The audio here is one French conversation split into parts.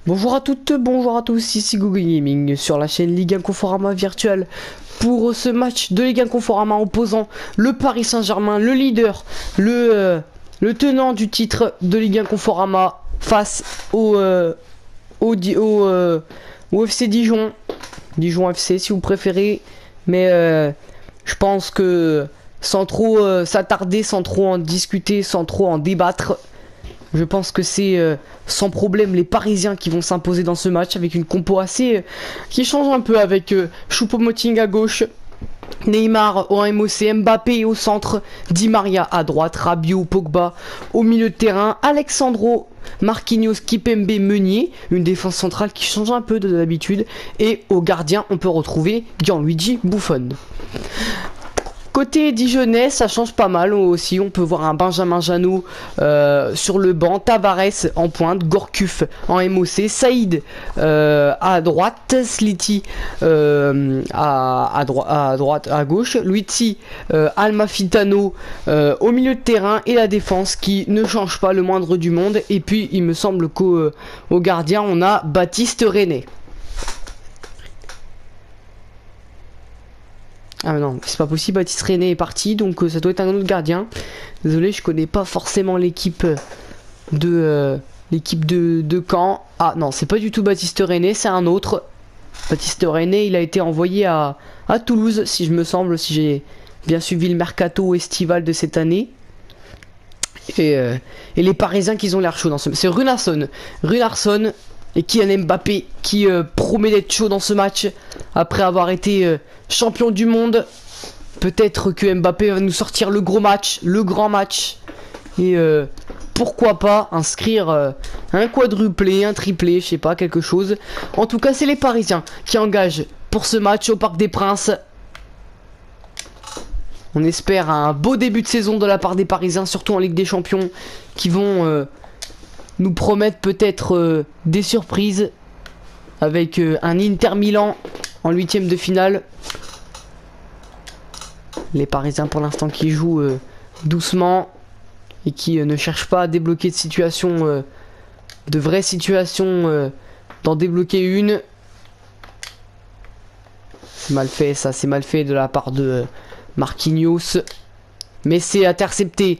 Bonjour à toutes, bonjour à tous, ici Google Gaming sur la chaîne Ligue 1 Conforama virtuelle pour ce match de Ligue 1 Conforama opposant le Paris Saint-Germain, le leader, le tenant du titre de Ligue 1 Conforama face au FC Dijon, Dijon FC si vous préférez, mais je pense que sans trop s'attarder, sans trop en discuter, sans trop en débattre, je pense que c'est sans problème les Parisiens qui vont s'imposer dans ce match avec une compo assez qui change un peu avec Choupo-Moting à gauche, Neymar au MOC, Mbappé au centre, Di Maria à droite, Rabiot, Pogba au milieu de terrain, Alexandro, Marquinhos, Kipembe, Meunier, une défense centrale qui change un peu de d'habitude, et au gardien on peut retrouver Gianluigi Buffon. Côté Dijonais, ça change pas mal aussi. On peut voir un Benjamin Janot sur le banc, Tavares en pointe, Gourcuff en MOC, Saïd à droite, Sliti à droite, à gauche, Luigi Almafitano au milieu de terrain et la défense qui ne change pas le moindre du monde. Et puis il me semble qu'au gardien on a Baptiste René. Ah mais non, c'est pas possible, Baptiste René est parti, donc ça doit être un autre gardien. Désolé, je connais pas forcément l'équipe de Caen. Ah non, c'est pas du tout Baptiste René, c'est un autre. Baptiste René, il a été envoyé à Toulouse, si je me semble, si j'ai bien suivi le mercato estival de cette année. Et les Parisiens qui ont l'air chauds dans ce... C'est Runarsson et Kylian Mbappé qui promet d'être chaud dans ce match après avoir été champion du monde. Peut-être que Mbappé va nous sortir le gros match, le grand match, et pourquoi pas inscrire un quadruplé, un triplé, je sais pas, quelque chose. En tout cas, c'est les Parisiens qui engagent pour ce match au Parc des Princes. On espère un beau début de saison de la part des Parisiens, surtout en Ligue des Champions, qui vont nous promettre peut-être des surprises avec un Inter Milan en 8ème de finale. Les Parisiens pour l'instant qui jouent doucement et qui ne cherchent pas à débloquer de situations, de vraies situations, d'en débloquer une. C'est mal fait, ça, c'est mal fait de la part de Marquinhos, mais c'est intercepté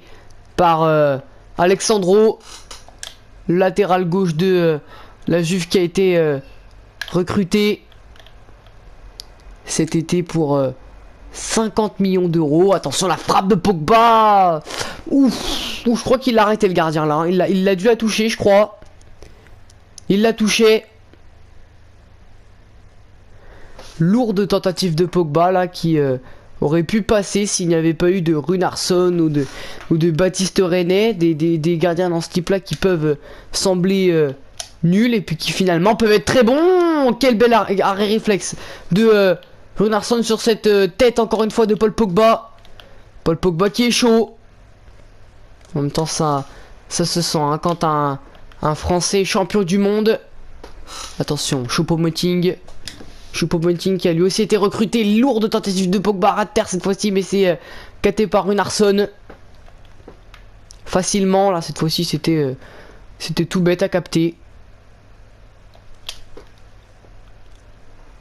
par Alexandro, le latéral gauche de la Juve qui a été recruté cet été pour 50 millions d'euros. Attention, la frappe de Pogba. Ouf, je crois qu'il l'a arrêté le gardien là, hein. Il a dû la toucher, je crois. Il l'a touché. Lourde tentative de Pogba là qui aurait pu passer s'il n'y avait pas eu de Runarsson ou de Baptiste René, des gardiens dans ce type là qui peuvent sembler nuls et puis qui finalement peuvent être très bons. Quel bel arrêt réflexe de Runarsson sur cette tête encore une fois de Paul Pogba. Paul Pogba qui est chaud. En même temps ça se sent hein, quand un Français champion du monde. Attention, Choupo-Moting qui a lui aussi été recruté. Lourde tentative de Pogba à terre cette fois-ci, mais c'est capté par Runarsson facilement. Là cette fois-ci c'était tout bête à capter.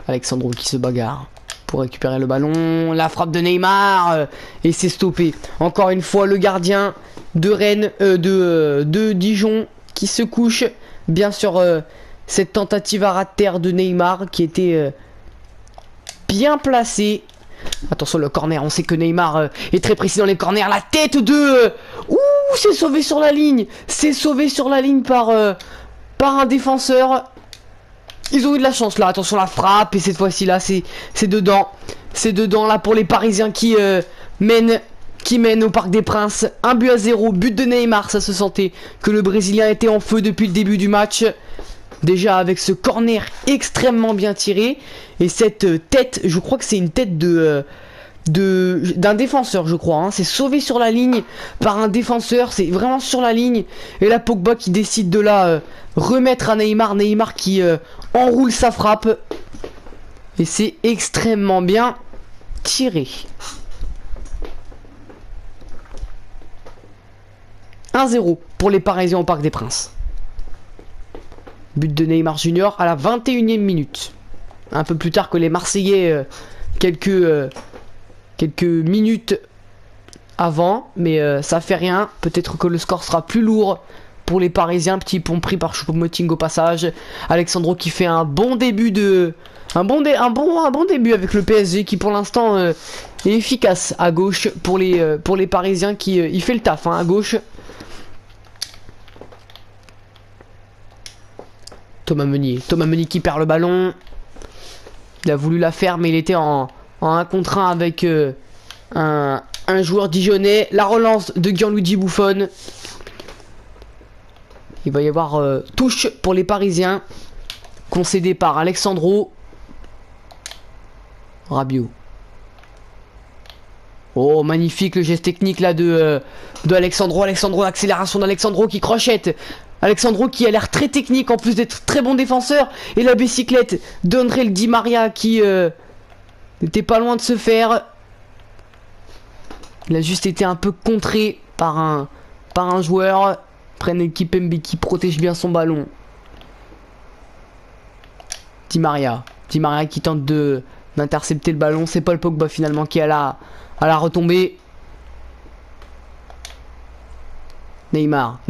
Alexandro qui se bagarre pour récupérer le ballon. La frappe de Neymar et c'est stoppé. Encore une fois le gardien de Rennes, de Dijon qui se couche. Bien sûr cette tentative à ras de terre de Neymar qui était bien placée. Attention le corner, on sait que Neymar est très précis dans les corners. La tête de... Ouh, c'est sauvé sur la ligne. C'est sauvé sur la ligne par un défenseur. Ils ont eu de la chance là, attention la frappe. Et cette fois-ci là, c'est dedans. C'est dedans là pour les Parisiens qui mènent au Parc des Princes. 1-0, but de Neymar. Ça se sentait que le Brésilien était en feu depuis le début du match. Déjà avec ce corner extrêmement bien tiré. Et cette tête, je crois que c'est une tête d'un défenseur, je crois, hein. C'est sauvé sur la ligne par un défenseur. C'est vraiment sur la ligne. Et là Pogba qui décide de la remettre à Neymar. Neymar qui enroule sa frappe. Et c'est extrêmement bien tiré. 1-0 pour les Parisiens au Parc des Princes. But de Neymar Junior à la 21e minute. Un peu plus tard que les Marseillais, quelques minutes avant, mais ça fait rien. Peut-être que le score sera plus lourd pour les Parisiens. Petit pont pris par Choupo-Moting au passage. Alexandro qui fait un bon début de... Un bon début avec le PSG qui pour l'instant est efficace à gauche pour les Parisiens qui il fait le taf hein, à gauche. Thomas Meunier qui perd le ballon. Il a voulu la faire mais il était en 1 contre 1 avec un joueur dijonnais. La relance de Gianluigi Buffon. Il va y avoir touche pour les Parisiens. Concédé par Alexandro. Rabiot. Oh, magnifique le geste technique là de Alexandro. Accélération d'Alexandro qui crochette. Alexandro qui a l'air très technique en plus d'être très bon défenseur. Et la bicyclette d'André Di Maria qui n'était pas loin de se faire. Il a juste été un peu contré par un joueur. Prenne l'équipe MB qui protège bien son ballon. Di Maria qui tente d'intercepter le ballon. C'est Paul Pogba finalement qui est à la retombée. Neymar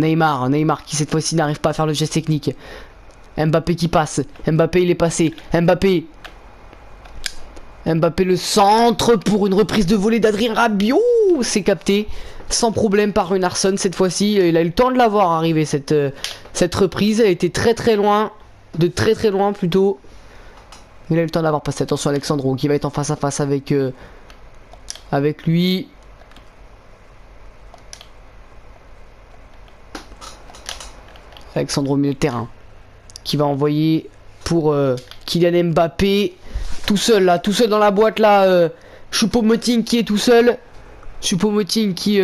qui cette fois-ci n'arrive pas à faire le geste technique. Mbappé qui passe. Mbappé il est passé. Mbappé le centre pour une reprise de volée d'Adrien Rabiot. C'est capté sans problème par Runarsson cette fois-ci. Il a eu le temps de l'avoir arrivé cette reprise. Elle était très loin. De très loin plutôt. Il a eu le temps d'avoir passé. Attention Alexandro qui va être en face à face avec lui. Alexandro au milieu de terrain. Qui va envoyer pour Kylian Mbappé. Tout seul dans la boîte là. Choupo-Moting qui est tout seul. Choupo-Moting qui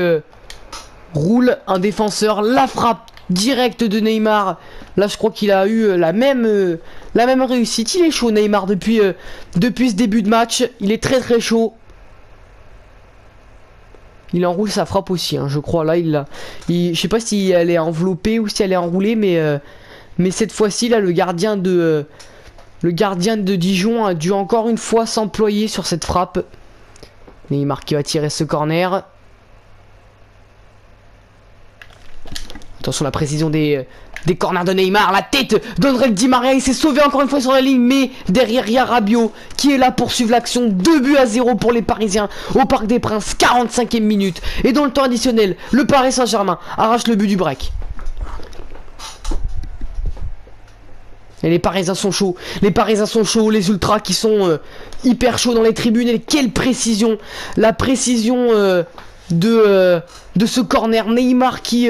roule un défenseur. La frappe directe de Neymar. Là je crois qu'il a eu la même réussite. Il est chaud Neymar depuis ce début de match. Il est très chaud. Il enroule sa frappe aussi hein, je crois. Là je sais pas si elle est enveloppée ou si elle est enroulée. Mais cette fois-ci là le gardien de Dijon a dû encore une fois s'employer sur cette frappe. Neymar qui va tirer ce corner. Attention la précision des corners de Neymar. La tête d'André Di Maria. Il s'est sauvé encore une fois sur la ligne. Mais derrière il y a Rabiot qui est là pour suivre l'action. 2-0 pour les Parisiens au Parc des Princes. 45e minute. Et dans le temps additionnel, le Paris Saint-Germain arrache le but du break. Et les Parisiens sont chauds. Les ultras qui sont hyper chauds dans les tribunes. Et quelle précision. La précision de ce corner. Neymar qui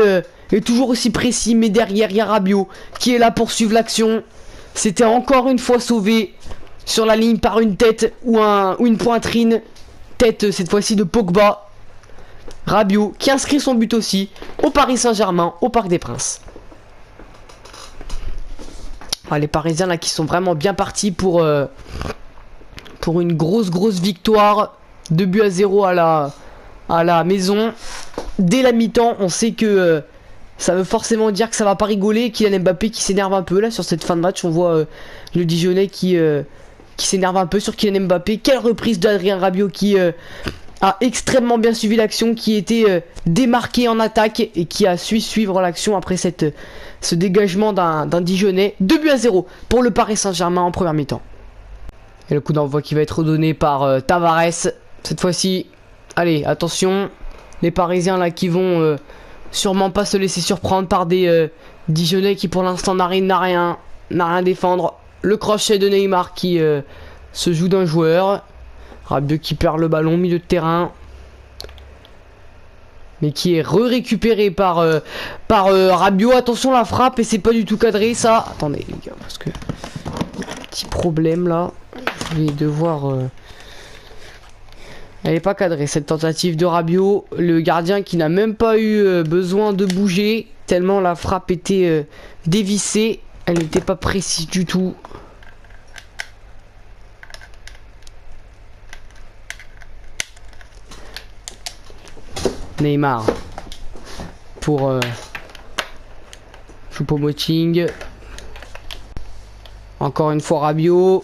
est toujours aussi précis. Mais derrière, il y a Rabiot qui est là pour suivre l'action. C'était encore une fois sauvé sur la ligne par une tête ou une poitrine. Tête cette fois-ci de Pogba. Rabiot qui inscrit son but aussi au Paris Saint-Germain, au Parc des Princes. Ah, les Parisiens là qui sont vraiment bien partis pour une grosse victoire. 2-0 à la maison. Dès la mi-temps, on sait que ça veut forcément dire que ça va pas rigoler. Kylian Mbappé qui s'énerve un peu là sur cette fin de match. On voit le Dijonnais qui s'énerve un peu sur Kylian Mbappé. Quelle reprise d'Adrien Rabiot qui a extrêmement bien suivi l'action, qui était démarqué en attaque et qui a su suivre l'action après ce dégagement d'un Dijonnais. 2-0 pour le Paris Saint-Germain en première mi-temps. Et le coup d'envoi qui va être donné par Tavares. Cette fois-ci, allez, attention. Les Parisiens là qui vont sûrement pas se laisser surprendre par des Dijonnais qui pour l'instant n'a rien à défendre. Le crochet de Neymar qui se joue d'un joueur. Rabiot qui perd le ballon, milieu de terrain. Mais qui est récupéré par Rabiot. Attention la frappe et c'est pas du tout cadré ça. Attendez les gars, parce que petit problème là. Je vais devoir... Elle n'est pas cadrée cette tentative de Rabiot. Le gardien qui n'a même pas eu besoin de bouger. Tellement la frappe était dévissée. Elle n'était pas précise du tout. Neymar pour Choupo-Moting. Encore une fois Rabiot.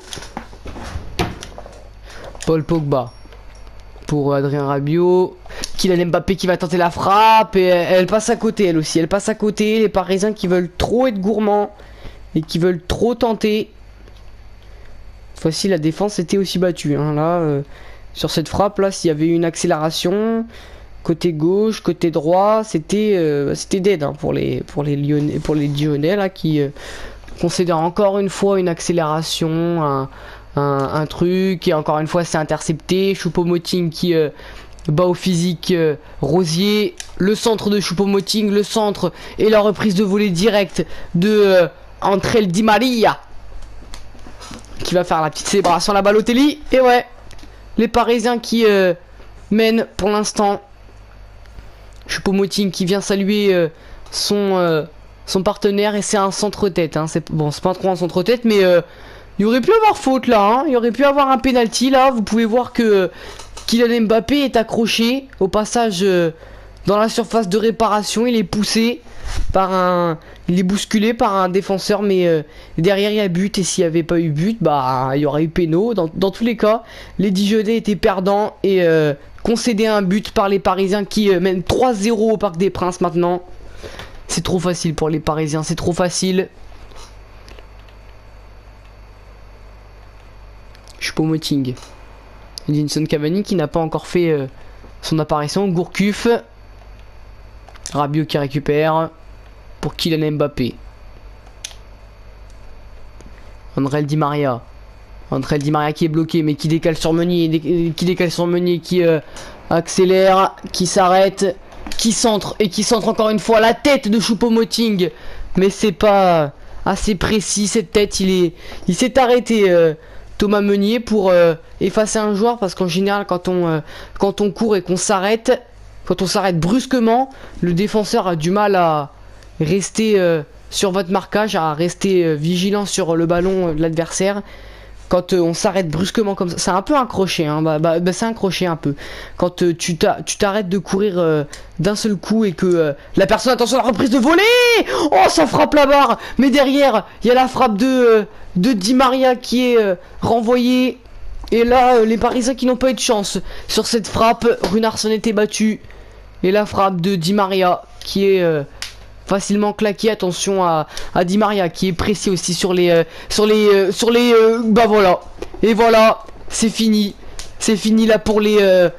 Paul Pogba. Pour Adrien Rabiot. Kylian Mbappé qui va tenter la frappe. Et elle passe à côté elle aussi. Elle passe à côté. Les Parisiens qui veulent trop être gourmands. Et qui veulent trop tenter. Cette fois-ci la défense était aussi battue. Hein. Là, sur cette frappe là, s'il y avait une accélération. Côté gauche, côté droit, c'était dead hein, pour les Lyonnais, pour les Dijonais là qui considèrent encore une fois une accélération, un truc et encore une fois c'est intercepté. Choupo-Moting qui bat au physique Rosier, le centre de Choupo-Moting, le centre et la reprise de volée directe de André Di Maria qui va faire la petite célébration à la Balotelli. Et ouais, les Parisiens qui mènent pour l'instant. Choupo-Moting qui vient saluer son partenaire et c'est un centre-tête. Hein. C'est pas trop un centre-tête, mais il aurait pu avoir faute là. Hein. Il aurait pu avoir un penalty là. Vous pouvez voir que Kylian Mbappé est accroché au passage dans la surface de réparation. Il est poussé par il est bousculé par un défenseur, mais derrière il y a but. Et s'il n'y avait pas eu but, bah il y aurait eu péno. Dans tous les cas, les Dijonais étaient perdants et concédé un but par les Parisiens qui mènent 3-0 au Parc des Princes maintenant. C'est trop facile pour les Parisiens, c'est trop facile. Choupo-Moting. Edinson Cavani qui n'a pas encore fait son apparition. Gourcuff. Rabiot qui récupère pour Kylian Mbappé. André Di Maria. André Di Maria qui est bloqué mais qui décale sur Meunier, qui accélère, qui s'arrête, qui centre et qui centre encore une fois la tête de Choupo-Moting, mais c'est pas assez précis cette tête. Il s'est arrêté Thomas Meunier pour effacer un joueur parce qu'en général quand on court et qu'on s'arrête, quand on s'arrête brusquement, le défenseur a du mal à rester sur votre marquage, à rester vigilant sur le ballon de l'adversaire. Quand on s'arrête brusquement comme ça, c'est un peu un crochet, hein, c'est un crochet un peu. Quand tu t'arrêtes de courir d'un seul coup et que la personne, attention à la reprise de volée. Oh, ça frappe la barre. Mais derrière, il y a la frappe de Di Maria qui est renvoyée. Et là, les Parisiens qui n'ont pas eu de chance sur cette frappe. Runarsson était battu. Et la frappe de Di Maria qui est facilement claqué. Attention à Di Maria qui est pressé aussi sur les bah voilà. Et voilà, c'est fini là pour les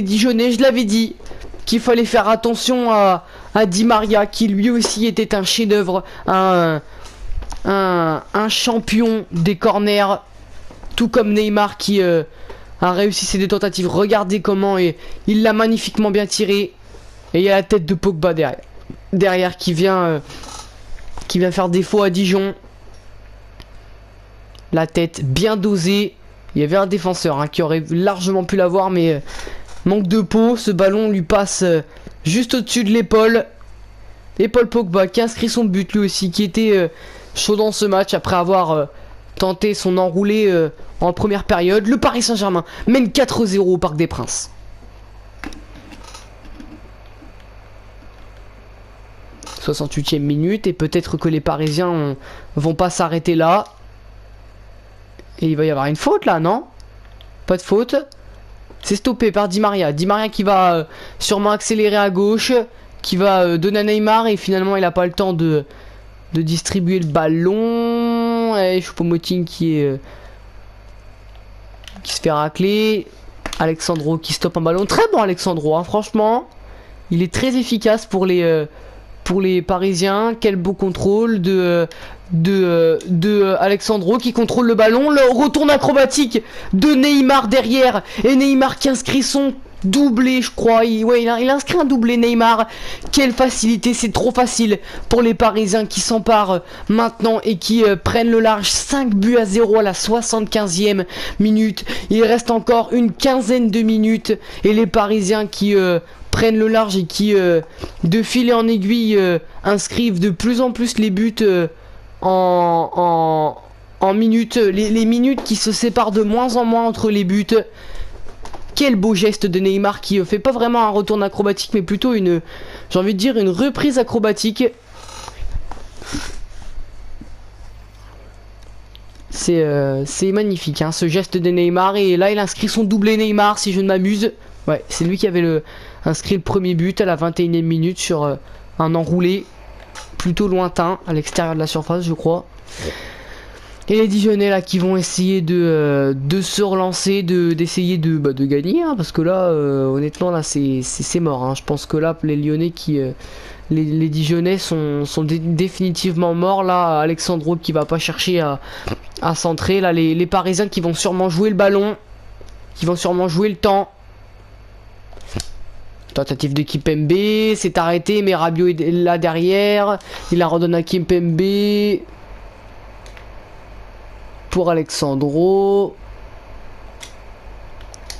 Dijonais. Je l'avais dit qu'il fallait faire attention à Di Maria qui lui aussi était un chef-d'œuvre, un champion des corners, tout comme Neymar qui a réussi ses deux tentatives. Regardez comment il l'a magnifiquement bien tiré. Et il y a la tête de Pogba derrière qui vient faire défaut à Dijon. La tête bien dosée. Il y avait un défenseur hein, qui aurait largement pu l'avoir, mais manque de peau. Ce ballon lui passe juste au-dessus de l'épaule. Et Paul Pogba qui inscrit son but lui aussi, qui était chaud dans ce match après avoir tenté son enroulé en première période. Le Paris Saint-Germain mène 4-0 au Parc des Princes. 68e minute et peut-être que les Parisiens vont pas s'arrêter là. Et il va y avoir une faute là, non? Pas de faute. C'est stoppé par Di Maria. Di Maria qui va sûrement accélérer à gauche, qui va donner à Neymar et finalement il a pas le temps de distribuer le ballon. Et Choupo-Moting qui se fait racler. Alexandro qui stoppe un ballon. Très bon Alexandro, hein, franchement. Il est très efficace pour les Parisiens. Quel beau contrôle de Alexandro qui contrôle le ballon. Le retour acrobatique de Neymar derrière. Et Neymar qui inscrit son doublé, je crois. Il a inscrit un doublé, Neymar. Quelle facilité, c'est trop facile pour les Parisiens qui s'emparent maintenant et qui prennent le large. 5-0 à la 75e minute. Il reste encore une quinzaine de minutes. Et les Parisiens qui prennent le large et qui de fil en aiguille inscrivent de plus en plus les buts en minutes, les minutes qui se séparent de moins en moins entre les buts. Quel beau geste de Neymar qui fait pas vraiment un retour acrobatique mais plutôt j'ai envie de dire une reprise acrobatique. C'est magnifique, hein, ce geste de Neymar. Et là, il inscrit son doublé Neymar, si je ne m'abuse. Ouais, c'est lui qui avait inscrit le premier but à la 21e minute sur un enroulé plutôt lointain à l'extérieur de la surface, je crois. Et les Dijonais là qui vont essayer de se relancer, d'essayer de gagner, hein, parce que là, honnêtement, là c'est mort. Hein. Je pense que là, les Lyonnais les Dijonais sont définitivement morts. Là, Alexandro qui va pas chercher à centrer. Là, les Parisiens qui vont sûrement jouer le ballon, qui vont sûrement jouer le temps. Tentative de Kimpembe, c'est arrêté, mais Rabiot est là derrière. Il la redonne à Kimpembe. Pour Alexandro.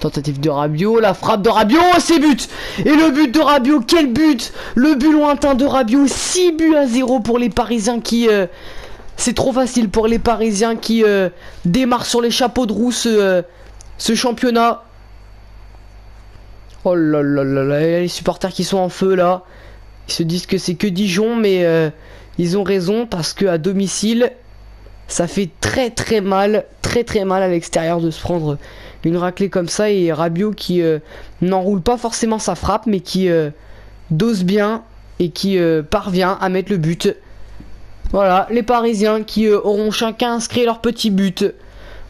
Tentative de Rabiot, la frappe de Rabiot, c'est but. Et le but de Rabiot, quel but. Le but lointain de Rabiot, 6-0 pour les Parisiens qui... c'est trop facile pour les Parisiens qui démarrent sur les chapeaux de roue ce championnat. Oh là là là là, les supporters qui sont en feu là. Ils se disent que c'est que Dijon, mais ils ont raison parce que à domicile, ça fait très mal à l'extérieur de se prendre une raclée comme ça. Et Rabiot qui n'enroule pas forcément sa frappe, mais qui dose bien et qui parvient à mettre le but. Voilà, les Parisiens qui auront chacun inscrit leur petit but.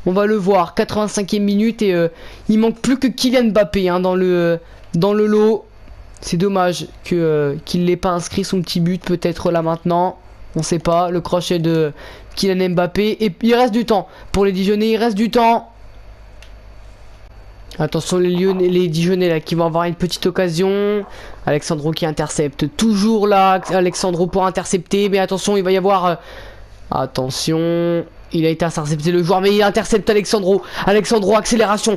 On va le voir, 85e minute et il manque plus que Kylian Mbappé hein, dans le lot. C'est dommage qu'il n'ait pas inscrit son petit but, peut-être là maintenant. On sait pas, le crochet de Kylian Mbappé. Et il reste du temps. Pour les Dijonais, il reste du temps. Attention les Dijonais là qui vont avoir une petite occasion. Alexandro qui intercepte. Toujours là, Alexandro pour intercepter. Mais attention, il va y avoir... attention... Il a été intercepté le joueur, mais il intercepte Alexandro. Alexandro, accélération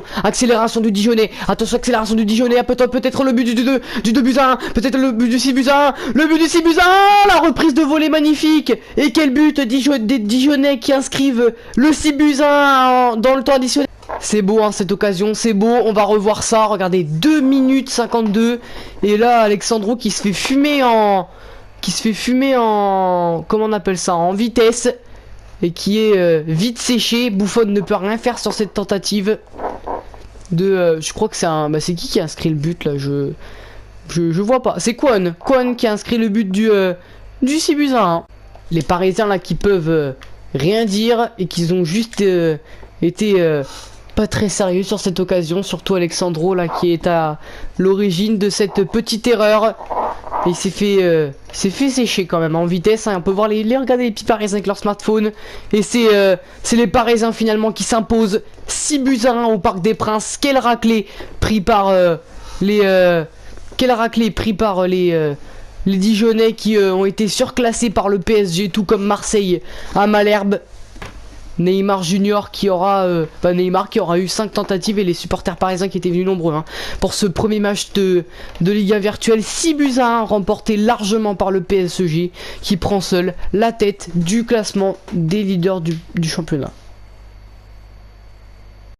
du Dijonais. Attention, accélération du Dijonais. Peut-être le but du 2 buts à 1. Peut-être le but du 6 buts à 1. Le but du 6 buts à 1. La reprise de volée magnifique. Et quel but des Dijonais qui inscrivent le 6 buts à 1 dans le temps additionnel. C'est beau hein, cette occasion, c'est beau. On va revoir ça. Regardez, 2 minutes 52. Et là, Alexandro qui se fait fumer en... Comment on appelle ça? En vitesse. Et qui est vite séché. Buffon ne peut rien faire sur cette tentative de... je crois que c'est un... c'est qui a inscrit le but là? Je vois pas. C'est Kwon qui a inscrit le but du 6 buts à 1. Les Parisiens là qui peuvent rien dire et qui ont juste été pas très sérieux sur cette occasion. Surtout Alexandro là qui est à l'origine de cette petite erreur. Et il s'est fait sécher quand même en vitesse. Hein. On peut voir regarder les petits Parisiens avec leur smartphone. Et c'est les Parisiens finalement qui s'imposent 6 buts à 1 au Parc des Princes. Quel raclé pris par les Dijonais qui ont été surclassés par le PSG, tout comme Marseille à Malherbe. Neymar Junior qui aura eu 5 tentatives et les supporters parisiens qui étaient venus nombreux hein, pour ce premier match de Liga virtuelle. 6 buts à 1 remporté largement par le PSG qui prend seul la tête du classement des leaders du championnat.